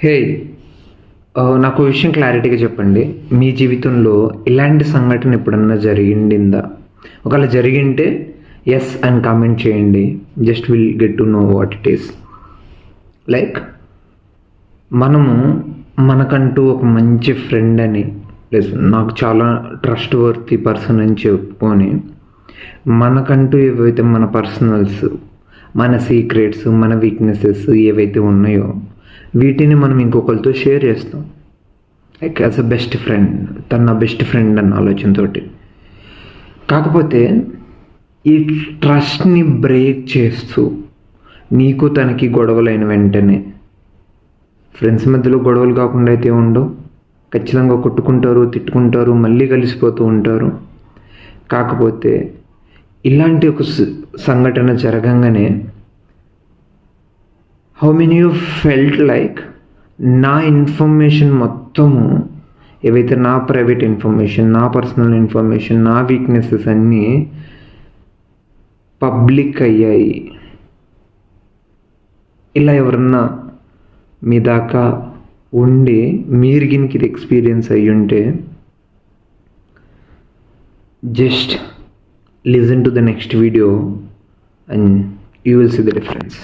హే, నాకు విషయం క్లారిటీగా చెప్పండి. మీ జీవితంలో ఇలాంటి సంఘటన ఎప్పుడన్నా జరిగిందా? ఒకవేళ జరిగింటే ఎస్ అని కామెంట్ చేయండి. Just will get to know what it is. Like మనము మనకంటూ ఒక మంచి ఫ్రెండ్ అని, ప్లస్ నాకు చాలా ట్రస్ట్ వర్తీ పర్సన్ అని చెప్పుకొని, మనకంటూ ఏవైతే మన పర్సనల్స్, మన సీక్రెట్స్, మన వీక్నెసెస్ ఏవైతే ఉన్నాయో వీటిని మనం ఇంకొకరితో షేర్ చేస్తాం. Like as a best friend, తన నా బెస్ట్ ఫ్రెండ్ అన్న ఆలోచనతోటి. కాకపోతే ఈ ట్రస్ట్ని బ్రేక్ చేస్తూ నీకు తనకి గొడవలైన వెంటనే, ఫ్రెండ్స్ మధ్యలో గొడవలు కాకుండా అయితే ఉండవు, ఖచ్చితంగా కొట్టుకుంటారు, తిట్టుకుంటారు, మళ్ళీ కలిసిపోతూ ఉంటారు. కాకపోతే ఇలాంటి ఒక సంఘటన జరగంగానే how many you felt like నా ఇన్ఫర్మేషన్ మొత్తము, ఏవైతే నా ప్రైవేట్ ఇన్ఫర్మేషన్, నా పర్సనల్ ఇన్ఫర్మేషన్, నా వీక్నెసెస్ అన్నీ పబ్లిక్ అయ్యాయి. ఇలా ఎవరన్నా మీ దాకా ఉండి మీరు గినికి ఇది ఎక్స్పీరియన్స్ అయ్యి ఉంటే just listen to the next video and you will see the difference.